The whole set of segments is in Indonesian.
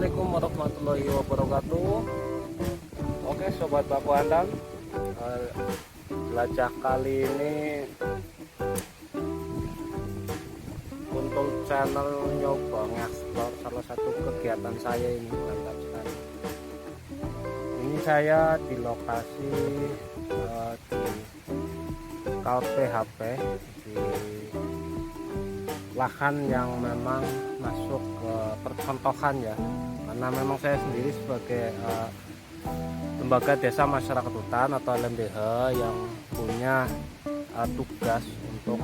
Assalamualaikum warahmatullahi wabarakatuh. Oke sobat baku handal, jelajah kali ini untuk channel nyoba ngeksplor salah satu kegiatan saya ini, mantap sekali. Ini saya di lokasi di KPHP, di lahan yang memang masuk ke percontohan ya, karena memang saya sendiri sebagai lembaga desa masyarakat hutan atau LMDH yang punya tugas untuk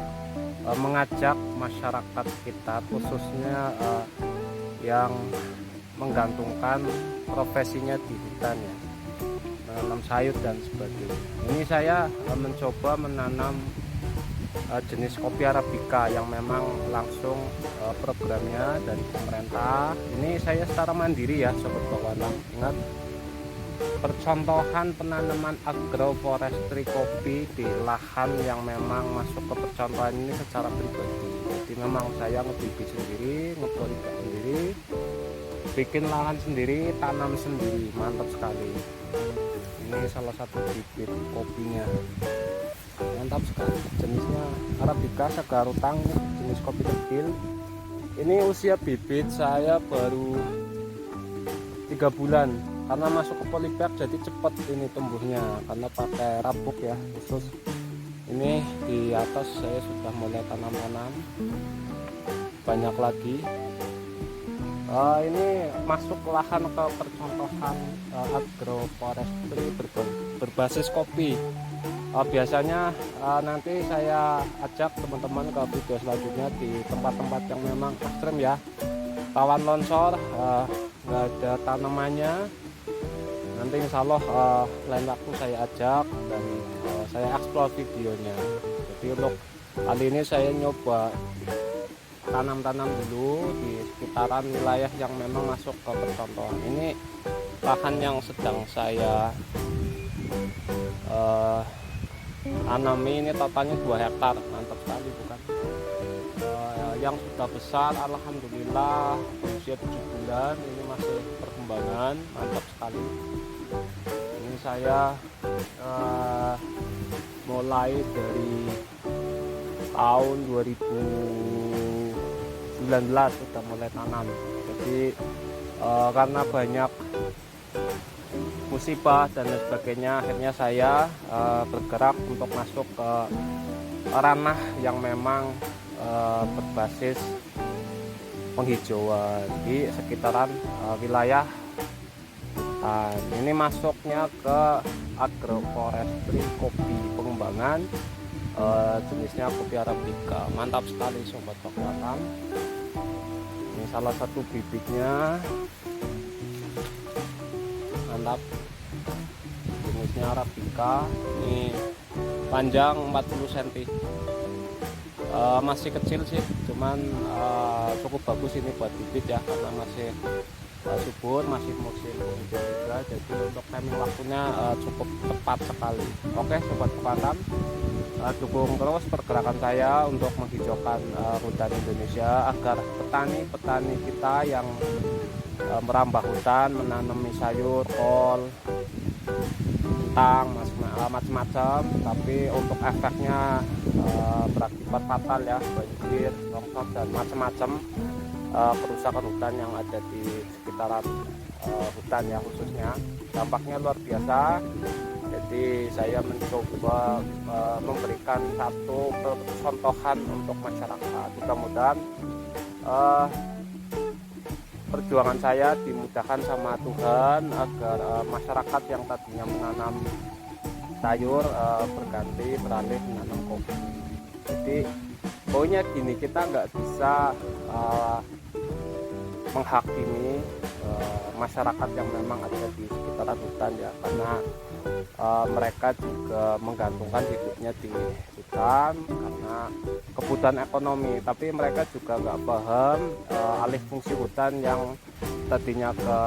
mengajak masyarakat kita, khususnya yang menggantungkan profesinya di hutan ya, menanam sayur dan sebagainya. Ini saya mencoba menanam jenis kopi arabica yang memang langsung programnya dari pemerintah. Ini saya secara mandiri ya sobat bawalang. Ingat, percontohan penanaman agroforestry kopi di lahan yang memang masuk ke percontohan ini secara pribadi. Jadi memang saya ngebibit sendiri, ngepolitik sendiri, bikin lahan sendiri, tanam sendiri, mantap sekali. Ini salah satu bibit kopinya, mantap sekali. Jenisnya arabica segar utang, jenis kopi kecil. Ini usia bibit saya baru 3 bulan, karena masuk ke polybag jadi cepat ini tumbuhnya, karena pakai rabuk ya khusus. Ini di atas saya sudah mulai tanam-tanam banyak lagi. Ini masuk lahan ke percontohan agroforestry berbasis kopi. Biasanya nanti saya ajak teman-teman ke video selanjutnya di tempat-tempat yang memang ekstrem ya, rawan longsor, nggak ada tanamannya. Nanti insya Allah lain waktu saya ajak dan saya eksplor videonya. Jadi untuk kali ini saya nyoba tanam-tanam dulu di sekitaran wilayah yang memang masuk ke percontohan. Ini lahan yang sedang saya tanami, ini totalnya 2 hektar, mantap sekali bukan? Yang sudah besar alhamdulillah usia 7 bulan, ini masih perkembangan, mantap sekali. Ini saya mulai dari tahun 2019 sudah mulai tanam. Jadi karena banyak musibah dan lain sebagainya, akhirnya saya bergerak untuk masuk ke ranah yang memang berbasis penghijauan di sekitaran wilayah hutan. Ini masuknya ke agroforestry kopi pengembangan, jenisnya kopi arabica, mantap sekali sobat bakuatan. Ini salah satu bibitnya, mantap, jenisnya arabica. Ini panjang 40 cm, masih kecil sih, cuman cukup bagus ini buat bibit ya, karena masih subur, masih musim penghujan juga. Jadi untuk timing waktunya cukup tepat sekali. Oke sobat bakuatan, dukung terus pergerakan saya untuk menghijaukan hutan Indonesia, agar petani-petani kita yang merambah hutan, menanami sayur, kol, kentang, macam-macam, tapi untuk efeknya berakibat fatal ya, banjir, longsor dan macam-macam kerusakan hutan yang ada di sekitaran hutan ya, khususnya dampaknya luar biasa. Jadi saya mencoba memberikan satu contohan untuk masyarakat. Mudah-mudahan perjuangan saya dimudahkan sama Tuhan, agar masyarakat yang tadinya menanam sayur beralih menanam kopi. Jadi pokoknya gini, kita nggak bisa menghakimi masyarakat yang memang ada di sekitaran hutan ya, karena mereka juga menggantungkan hidupnya di hutan karena kebutuhan ekonomi, tapi mereka juga nggak paham alih fungsi hutan yang tadinya ke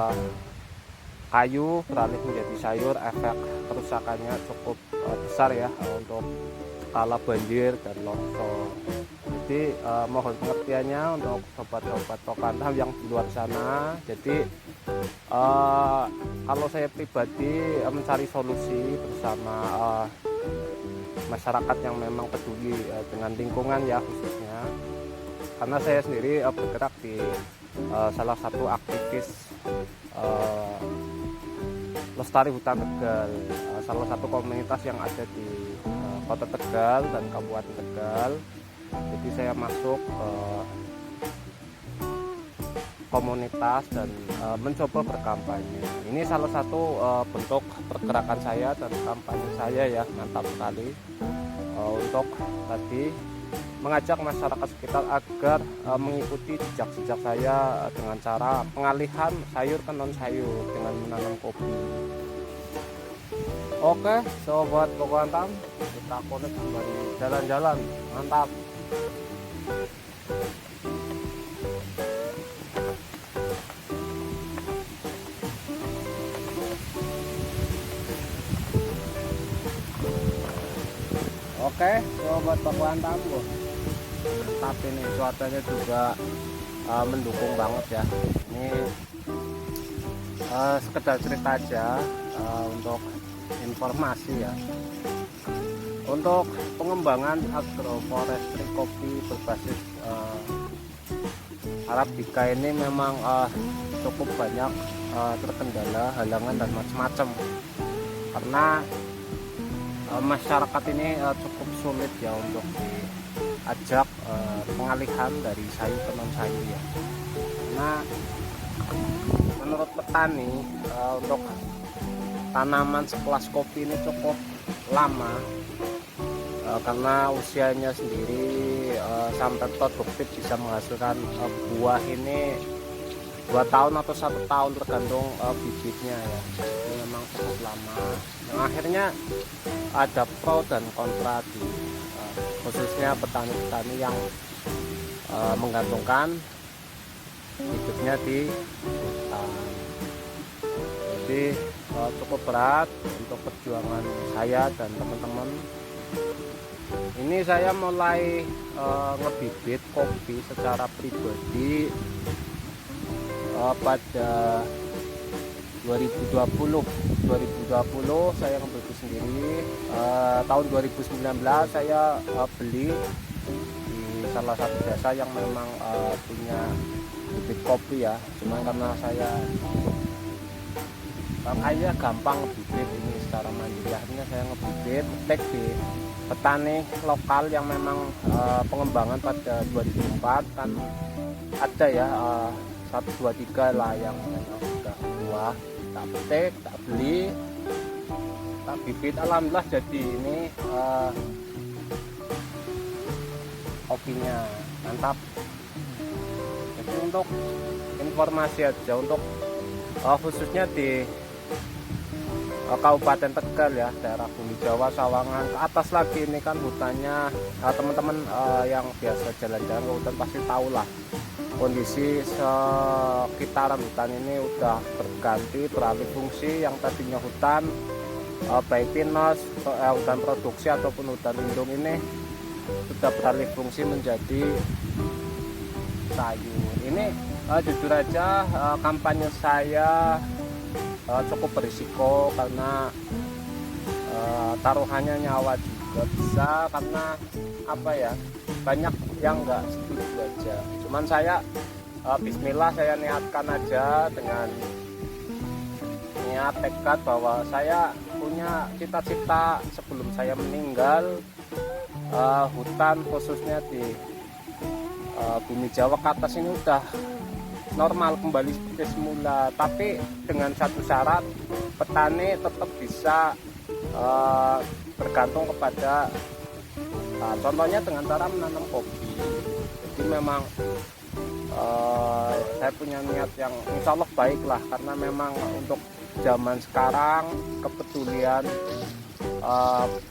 kayu beralih menjadi sayur, efek kerusakannya cukup besar ya, untuk skala banjir dan longsor. Jadi mohon pengertiannya untuk sobat-sobat Tokantau yang di luar sana. Jadi kalau saya pribadi mencari solusi bersama masyarakat yang memang peduli dengan lingkungan ya khususnya, karena saya sendiri bergerak di salah satu aktivis lestari hutan Tegal, salah satu komunitas yang ada di Kota Tegal dan Kabupaten Tegal. Jadi saya masuk ke komunitas dan mencoba berkampanye. Ini salah satu bentuk pergerakan saya dan kampanye saya ya, mantap sekali. Untuk tadi mengajak masyarakat sekitar agar mengikuti jejak-jejak saya dengan cara pengalihan sayur ke non sayur dengan menanam kopi. Oke, sobat Tokantau, kita connect kembali jalan-jalan, mantap. Oke, sobat Tokantau, mantap ini cuacanya juga mendukung banget ya. Ini sekedar cerita aja untuk informasi ya. Untuk pengembangan agroforestry kopi berbasis Arabica ini memang cukup banyak terkendala, halangan dan macam-macam, karena masyarakat ini cukup sulit ya untuk diajak pengalihan dari sayur ke non sayur ya. Nah, menurut petani untuk tanaman sekelas kopi ini cukup lama karena usianya sendiri sampai produktif bisa menghasilkan buah ini 2 tahun atau 1 tahun tergantung bibitnya ya. Ini memang cukup lama. Yang akhirnya ada pro dan kontra di khususnya petani-petani yang menggantungkan hidupnya di hutan. Jadi cukup berat untuk perjuangan saya dan teman-teman. Ini saya mulai ngebibit kopi secara pribadi pada 2020 saya ngebibit sendiri. Tahun 2019 saya beli di salah satu desa yang memang punya bibit kopi ya. Cuman karena saya kayaknya gampang ngebibit ini secara mandiri, akhirnya saya ngebibit tek di petani lokal yang memang pengembangan pada 2004 kan ada ya 1, 2, 3 lah yang sudah tua, tak petik, tak beli, tak bibit. Alhamdulillah jadi ini kopinya mantap. Jadi untuk informasi aja, untuk khususnya di Kabupaten Tegal ya, daerah Bumi Jawa, Sawangan ke atas lagi ini kan hutannya, teman-teman yang biasa jalan-jalan ke hutan pasti tahu lah kondisi sekitaran hutan ini udah berganti, beralih fungsi. Yang tadinya hutan baik pinus, hutan produksi ataupun hutan lindung ini sudah beralih fungsi menjadi sayur. Ini jujur aja kampanye saya cukup berisiko karena taruhannya nyawa juga bisa, karena apa ya, banyak yang enggak setuju aja. Cuman saya bismillah, saya niatkan aja dengan niat tekad bahwa saya punya cita-cita sebelum saya meninggal, hutan khususnya di Bumi Jawa ke atas ini udah normal kembali seperti semula, tapi dengan satu syarat, petani tetap bisa bergantung kepada contohnya dengan cara menanam kopi. Jadi memang saya punya niat yang insya Allah baik lah, karena memang untuk zaman sekarang kepedulian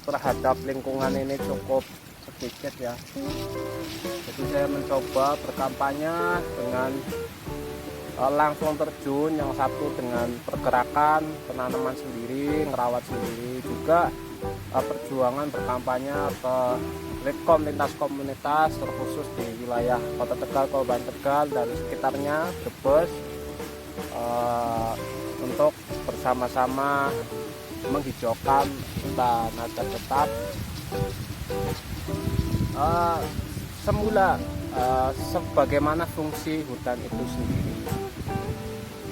terhadap lingkungan ini cukup sedikit ya. Jadi saya mencoba berkampanye dengan langsung terjun, yang satu dengan pergerakan penanaman sendiri, ngerawat sendiri, juga perjuangan berkampanye ke Litkom lintas komunitas terkhusus di wilayah Kota Tegal, Kabupaten Tegal dan sekitarnya, Brebes, untuk bersama-sama menghijaukan hutan agar tetap semula sebagaimana fungsi hutan itu sendiri.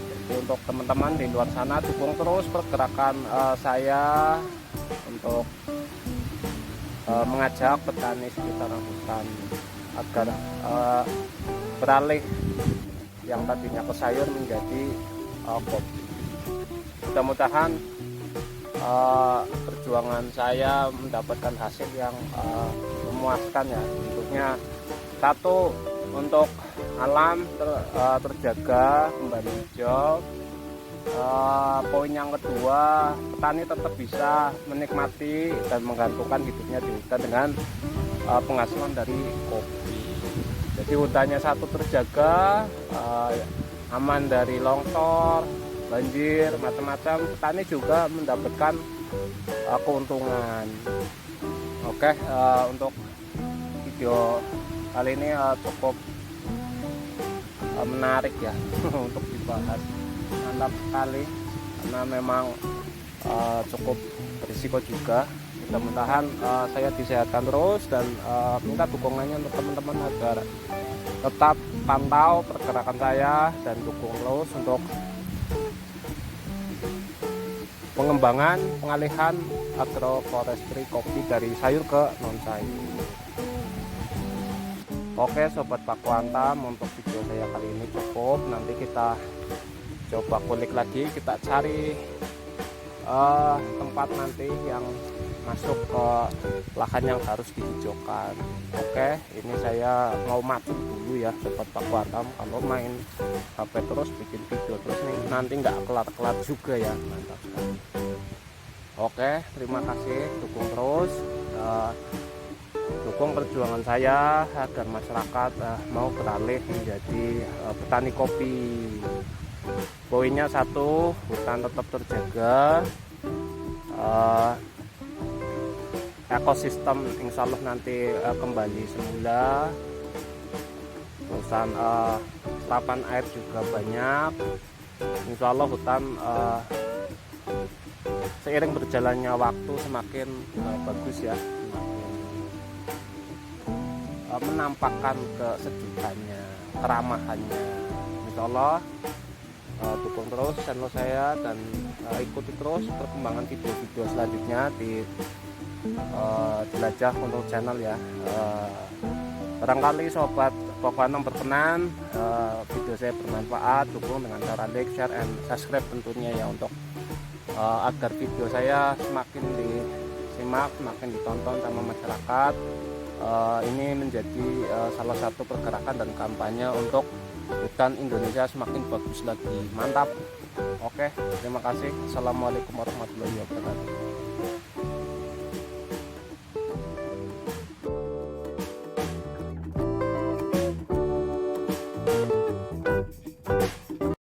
Jadi untuk teman-teman di luar sana, dukung terus pergerakan saya untuk mengajak petani sekitar hutan agar beralih yang tadinya ke sayur menjadi kopi. Mudah-mudahan perjuangan saya mendapatkan hasil yang memuaskan ya. Tentunya satu, untuk alam terjaga kembali hijau. Poin yang kedua, petani tetap bisa menikmati dan menggantungkan hidupnya di hutan dengan penghasilan dari kopi. Jadi hutannya satu terjaga, aman dari longsor, banjir, macam-macam. Petani juga mendapatkan keuntungan. Oke, untuk video kali ini cukup menarik ya untuk dibahas. Mantap sekali karena memang cukup berisiko juga. Mudah-mudahan saya disehatkan terus dan minta dukungannya untuk teman-teman agar tetap pantau pergerakan saya dan dukung terus untuk pengembangan pengalihan agroforestry kopi dari sayur ke non sayur. Oke sobat Paku Antam, untuk video saya kali ini cukup. Nanti kita coba kulik lagi, kita cari tempat nanti yang masuk ke lahan yang harus dihijaukan. Oke, ini saya mau matur dulu ya sobat Paku Antam. Kalau main HP terus bikin video terus nih nanti nggak kelar-kelar juga ya. Mantap sekali. Oke, terima kasih, dukung terus, dukung perjuangan saya agar masyarakat mau beralih menjadi petani kopi. Poinnya satu, hutan tetap terjaga, ekosistem insya Allah nanti kembali semula, terusan serapan air juga banyak. Insya Allah hutan seiring berjalannya waktu semakin bagus ya, semakin menampakkan kesejukannya, keramahannya. Insya Allah dukung terus channel saya dan ikuti terus perkembangan video-video selanjutnya di Jelajah untuk channel ya. Barangkali sobat Paku Antam berkenan video saya bermanfaat, dukung dengan cara like, share, and subscribe tentunya ya, untuk agar video saya semakin disimak, semakin ditonton sama masyarakat. Ini menjadi salah satu pergerakan dan kampanye untuk hutan Indonesia semakin bagus lagi. Mantap. Oke, terima kasih. Assalamualaikum warahmatullahi wabarakatuh.